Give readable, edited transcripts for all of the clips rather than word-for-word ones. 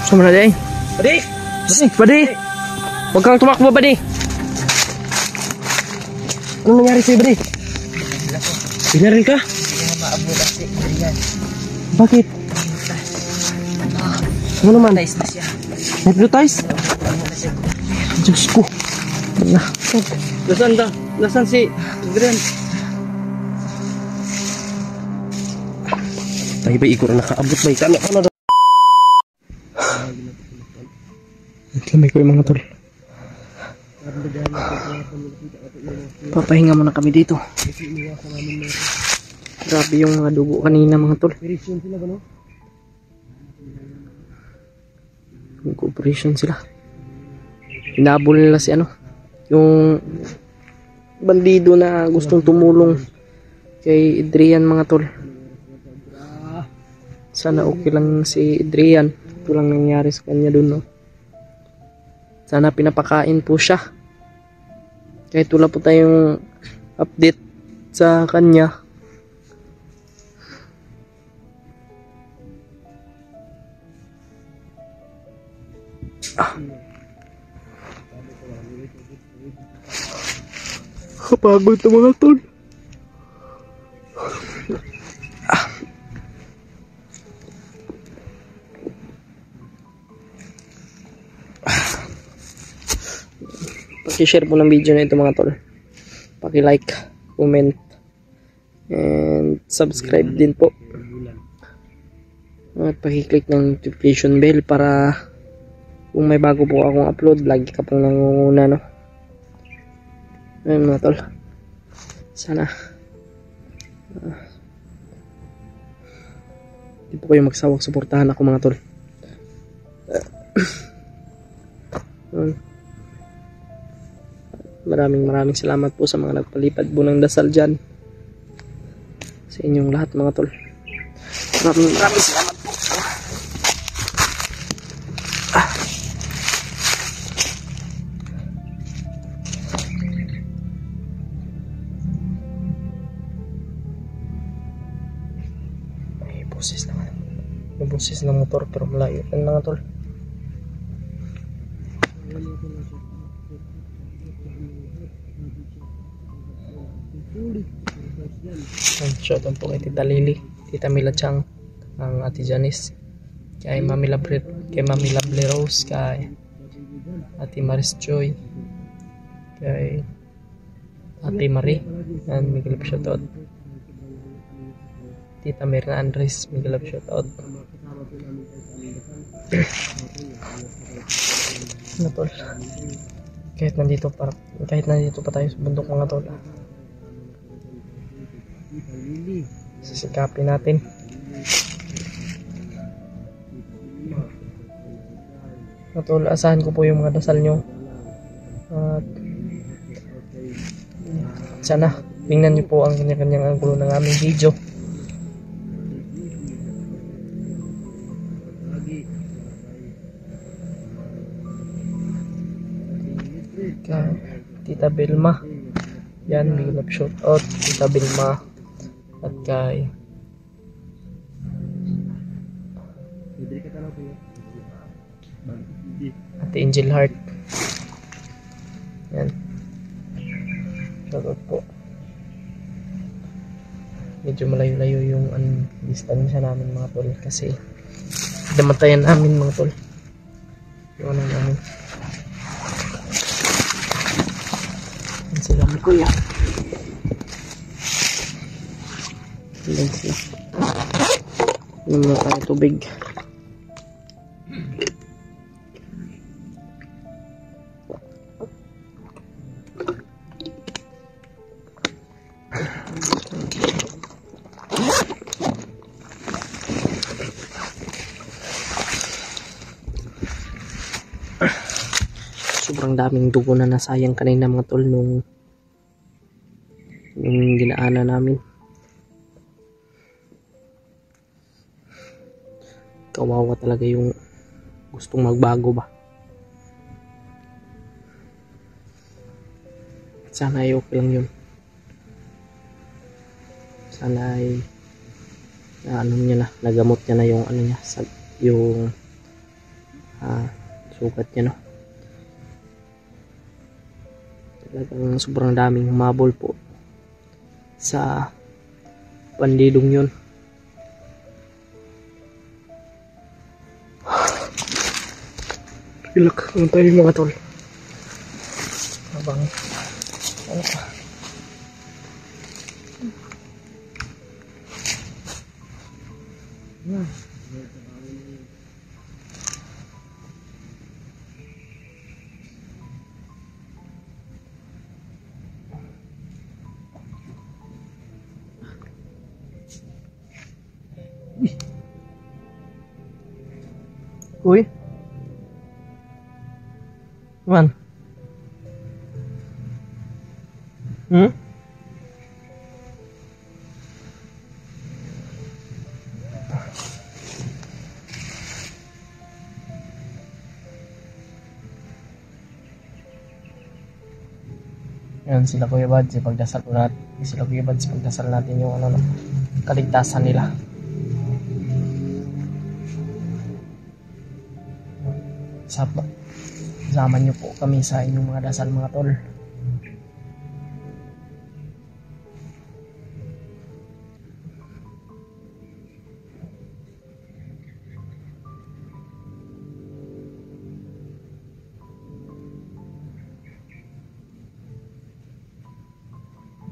Sama na deh. Padi! Padi! Huwag kang tumakbo, Padi! Ano nangyari sa'yo, Padi? Binaril ka? Bakit? Ano naman? Hypnotize? Diyos ko. Nasaan ta? Nasaan si Adrian? Tayo ba ikot na nakaabot ba? Ano daw? Lamay ko yung mga tol. Papahinga muna kami dito. Grabe yung mga dugo kanina mga tol. Nag-operation sila. Hinabol nila si ano, yung bandido na gustong tumulong kay Adrian mga tol. Sana okay lang si Adrian. Ito lang nangyari sa kanya dun, no? Sana pinapakain po siya. Kahit wala po tayong update sa kanya. Kapagod na mga tol. Paki-share po ng video na ito mga tol. Paki-like, comment, and subscribe din po. At paki-click ng notification bell para kung may bago po akong upload, lagi ka pong nangunguna, no? Ayun mga tol. Sana hindi po kayo magsawag suportahan ako mga tol. Maraming salamat po sa mga nagpalipad po ng dasal dyan. Sa inyong lahat mga tol. Maraming salamat po. May boses naman. May boses ng motor pero malayo yan mga tol. Shoutout po kay Tita Lily, Tita Mila Chang, ang Ate Janice, kay Mami Lovely Rose, kay Ate Maris Joy, kay Ate Marie, and Miguel shoutout. Tita Mirna Andres, Miguel shoutout. Ano tol? Kahit nandito pa tayo sa bundok mga tol, sisikapin natin. Tol, asahan ko po yung mga dasal nyo. At sana tingnan nyo po ang kanya-kanyang anggulo ng aming video. Kay Tita Belma, yan, big love shoutout Tita Belma. At kay Ate Angel Heart, yan, shoutout po. Medyo malayo-layo yung distansya namin mga tol, kasi damatayan namin mga tol yung ano namin. Yan sila mo kuya. Yan sila. Yan muna tayo tubig. Sobrang daming dugo na nasayang kanina mga tol nung dinaanan namin. Kawawa talaga yung gustong magbago ba. Sana ay okay lang yun. Sana ay ano niya na, nagamot niya na yung ano niya, yung sugat niya, no. Talagang sobrang daming humabol po sa pandidong yun. Ilak lang tayo mga tol. Habang ano pa. Uy. Man. Yan sila Kuya Bads, pagdasal natin. Sila Kuya Bads, pagdasal natin yung ano, kaligtasan nila. Sama nyo po kami sa inyong mga dasal mga tol.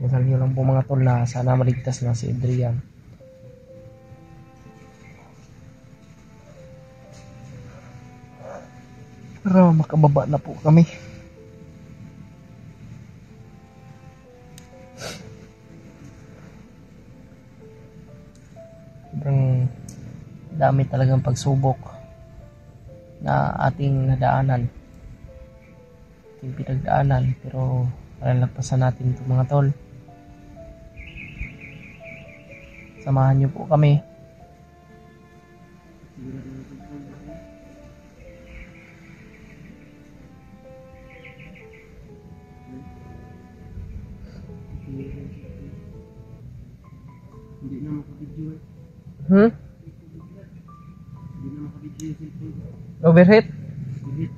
Dasal nyo lang po mga tol na sana maligtas na si Adrian. Para makababa na po kami. Sobrang dami talagang pagsubok na ating nadaanan, ating pinagdaanan, pero palalagpasan natin ito mga tol. Samahan nyo po kami. Hindi na makabidyo eh. Hindi na makabidyo yung cellphone. Overheat? Overheat.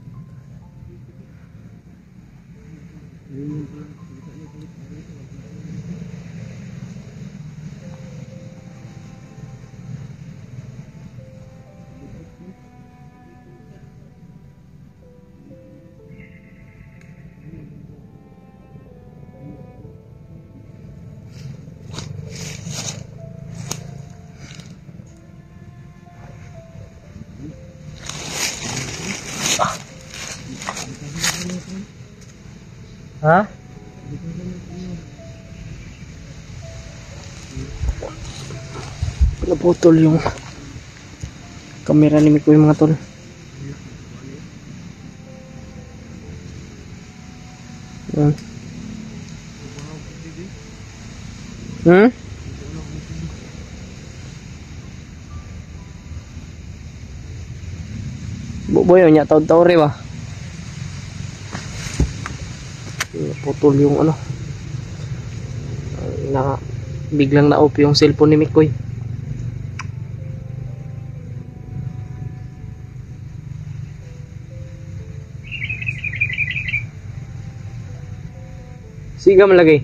Ayun yung pala. Salita niya kulit. Ha? Naputol yung kamera ni Miko yung mga tol. Buboy nya taw-taw re ba? Putol yung ano, na biglang na-off yung cellphone ni Mikoy. Sigam lagi.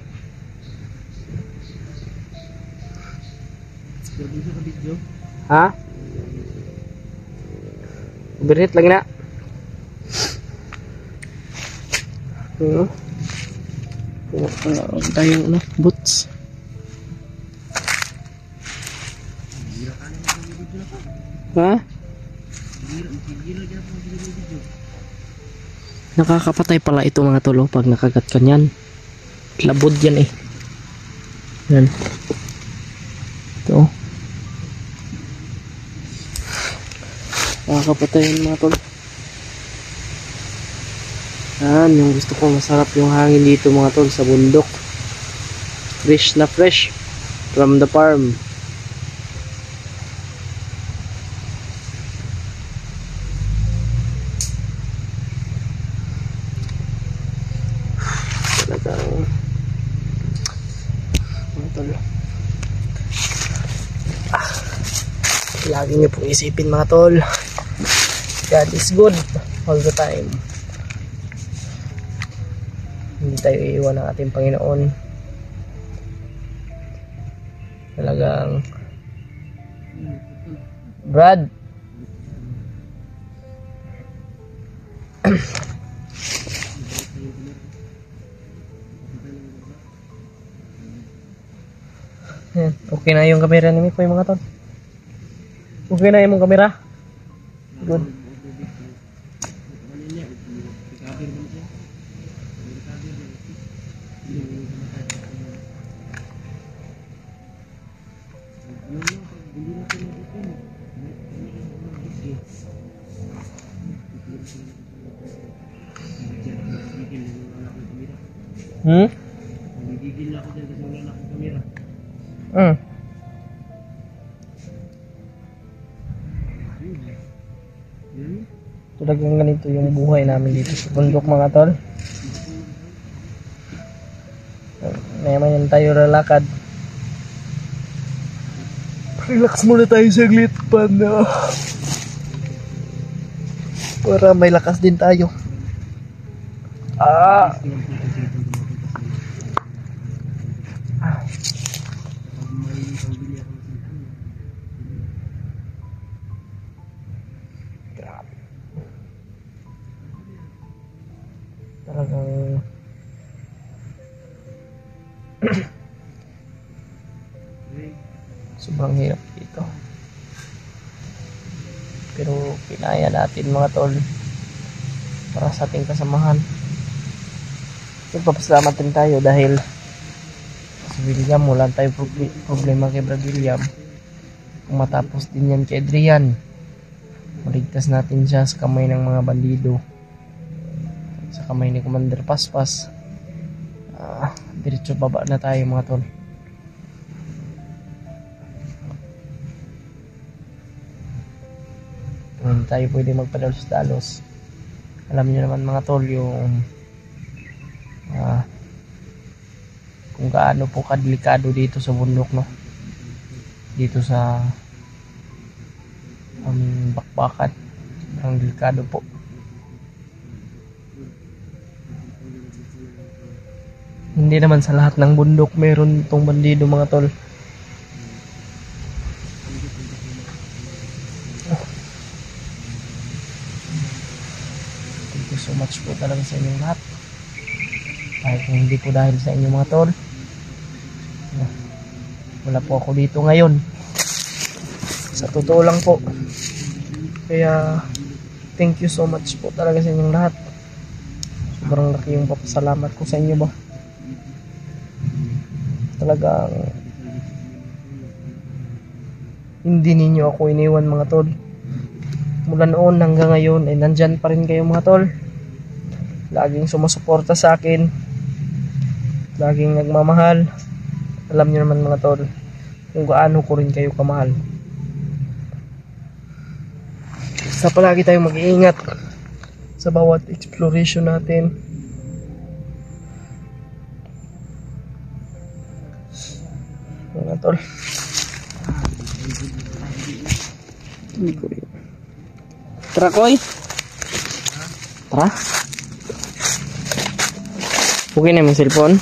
Ha? Overheat lagi na. Tayong ano, boots. Ha? Nakakapatay pala ito mga tolo pag nakagat ka niyan. Labod yan eh. Yan. Ito. Nakakapatay yan mga tolo. Yan, yung gusto ko, masarap yung hangin dito mga tol sa bundok. Fresh na fresh from the farm. Talagang mga tol. lagi nyo pong isipin mga tol, God is good all the time. Hindi tayo iiwan ng ating Panginoon. Talagang Brad yan. Okay na yung camera ni Mikoy mga tol. Okay na yung camera. Good. Nagigil na ako dyan kasi wala na akong kamera. Talagang ganito yung buhay namin dito sa bundok mga tol. Mayaman tayo lalakad. Relax muna tayo saglit pana. Para may lakas din tayo. Grabe. Talagang sobrang hirap dito. Pero kinaya natin mga tol para sa ating kasamahan. Nagpapasalamat din tayo dahil si William, wala tayong problema kay Brad William. Kung matapos din yan kay Adrian, maligtas natin siya sa kamay ng mga bandido, sa kamay ni Commander Paspas. Diretso baba na tayo mga tol. Hindi tayo pwede magpadalos-dalos. Alam niyo naman mga tol yung kung gaano po kadelikado dito sa bundok, no? Dito sa bakbakan. Ang delikado po. Hindi naman sa lahat ng bundok meron itong bandido mga tol. Thank you so much po talaga sa inyong lahat. Kahit hindi po dahil sa inyo mga tol, wala po ako dito ngayon. Sa totoo lang po. Kaya thank you so much po talaga sa inyong lahat. Sobrang laki yung papasalamat ko sa inyo ba. Talagang hindi ninyo ako iniwan mga tol. Mula noon hanggang ngayon ay nandyan pa rin kayo mga tol. Laging sumusuporta sa akin, laging nagmamahal. Alam niyo naman mga tol kung gaano ko rin kayo kamahal. Sa palagi tayong mag-iingat sa bawat exploration natin. Mga tol, tara koy, tara. Okay na yung cellphone.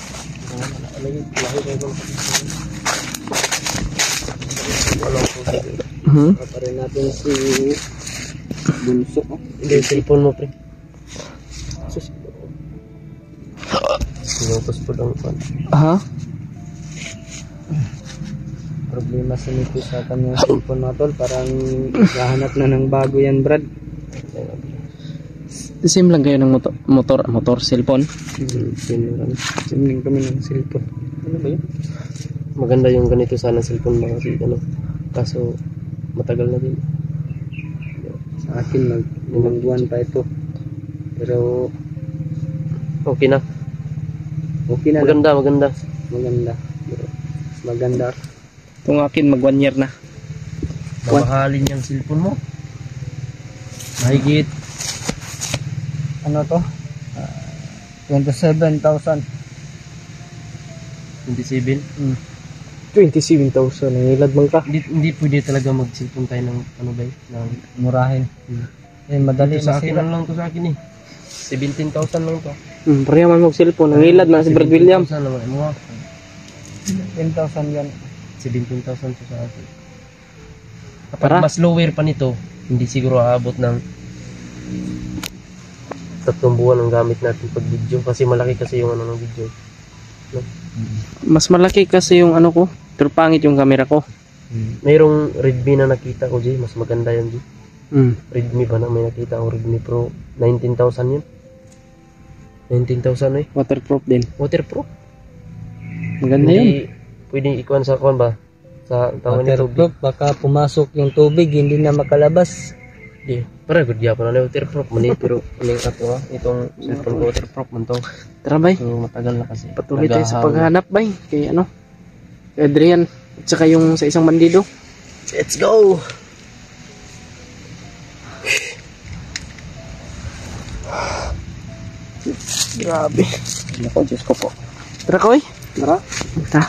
Paparin natin si Bunso. Hindi yung cellphone mo pre. Sinupos po lang po. Problema sa nito sa kanyang cellphone mga tol. Parang hahanap na ng bago yan Brad. Same lang kayo ng motor, cellphone. Same din kami ng cellphone. Ano ba yun? Maganda yung ganito sana cellphone mga kasi ano. Kaso matagal na din. Sa akin ilang buwan pa ito. Pero okay na. Okay na. Maganda. Pero maganda. Itong akin mag 1 year na. Mamahalin yung cellphone mo. Mahigit ano to? 27,000. 27? 27,000. Nangilad man ka. Hindi pwede talaga mag-cellphone tayo ng ano ba ng Murahin. Eh, madali sa akin masira. lang to sa akin eh. 17,000 lang to. Pareha man mag-cellphone. Nangilad man si Brad William. 17,000 lang mo. 10,000 yan. 17,000 to sa akin. Kapag Para? mas lower pa nito, hindi siguro aabot ng 3 buwan ang gamit natin pag video kasi malaki kasi yung ano ng video. No? Mas malaki kasi yung ano ko. Pero pangit yung camera ko. Mayroong Redmi na nakita ko, G. Mas maganda yan, G. Mm. Redmi ba na may nakita ko? Redmi Pro. 19,000 yun. 19,000 eh. Waterproof din. Waterproof. Maganda yun. Hindi pwedeng ikuan sa kuan ba? Sa tawag nito. Waterproof. Baka pumasok yung tubig. Hindi na makalabas. Di. Para good ya pa na waterproof man eh. Pero ano yung ato ha? Itong cellphone ko waterproof man to. Tara bay. So matagal na kasi. Patuloy tayo sa Naghahaw. paghanap bay. Kay ano. Kay Adrian. At saka yung sa isang bandido. Let's go! Grabe. Ako, Diyos ko po. Tara koy. Tara. Tara.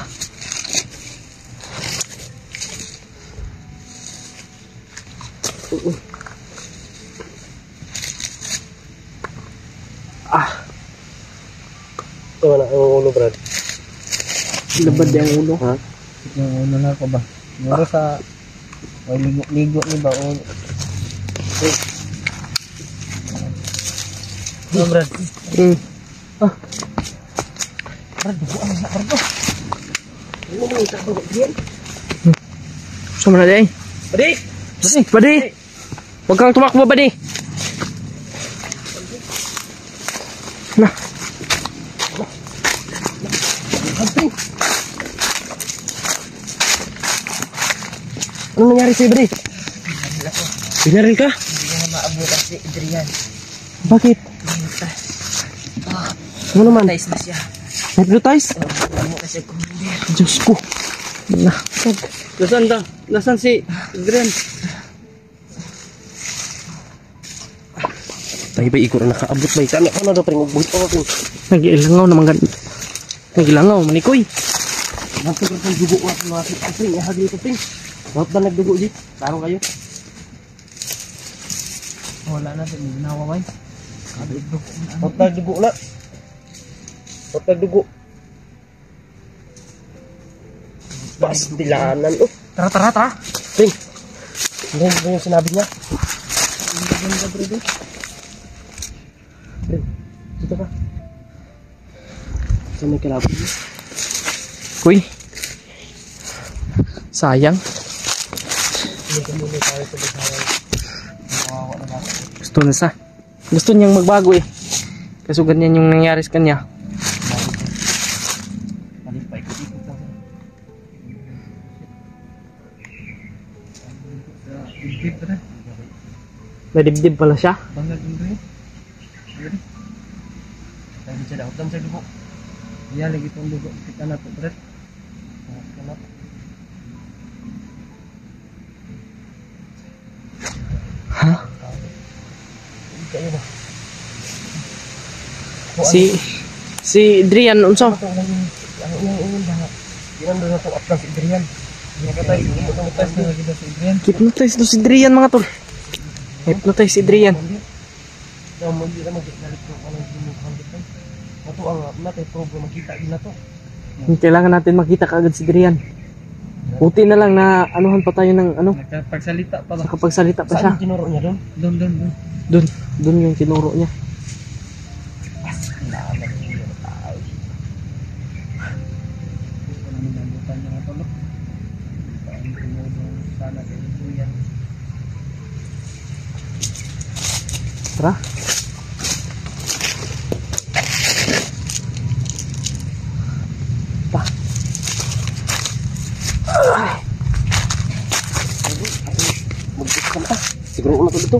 Ito na ang ulo, Brad. Labad yung ulo. Ha? Yung ulo na ako ba? Siguro sa ligo ni ba o Ano, Brad? Brad, buwan na Brad. Ano mo yung tabo? Diyan? Sama na day. Badi! Badi. Huwag kang tumakbo, Badi. Na. Ano nangyari sa'yo, Badi? Binaril ka? Hindi ko na maabutan si Adrian. Bakit? Ano naman? Nice na siya. Hypnotize? Ano kasi commander. Diyos ko. Na. Nasaan ka? Nasaan si Adrian? Tayo ba ikaw na nakaabot ba? Kami ako na daw, pring. Magbuhit pa ako. Nag-ilangaw naman gan. Nag-ilangaw, manikoy. Nasa ko ng dugo ako mga sit. Pring, ihagli ko, pring. Bakit ba nagdugo, G? Tarong kayo. Wala na, nawaway. Bakit nagdugo na? Bakit nagdugo? Bas, dilanan. Oh, Tara, tara, tara. pring. Hindi ba yung sinabi niya? Pring, dito ka. Saan may kalaban niya? Kuy. Sayang. Hindi muna tayo sa basahan. Nakawawa na natin. Gusto na sa. Gusto niyang magbago eh. Kaso ganyan yung nangyari sa kanya. Malis pa, ikot-ikot lang. Nadibdib pala siya. Bangga dun rin. Yun. Lagi siya dapat lang sa dugo. Iya, lagi itong dugo. Kita na ito, Brad. Kanap. Ha? Kayo na. Si Adrian unsa? Ito lang yung ba? Yan doon na itong uplang si Adrian. Nakatay, tumutay na lagi na si Adrian. Hypnotize to si Adrian mga tol. Hypnotize si Adrian. Daw mo hindi na mag-galit ko anong ginukuhan dito. Ito ang natay problem makita din na to. Kailangan natin makita kaagad si Adrian. Buti na lang na anuhan pa tayo ng ano. Nagpagsalita pa ba? Nakapagsalita pa siya. Saan yung tinuro niya doon? Doon yung tinuro niya. Tara. Pa. Siguro na to dito.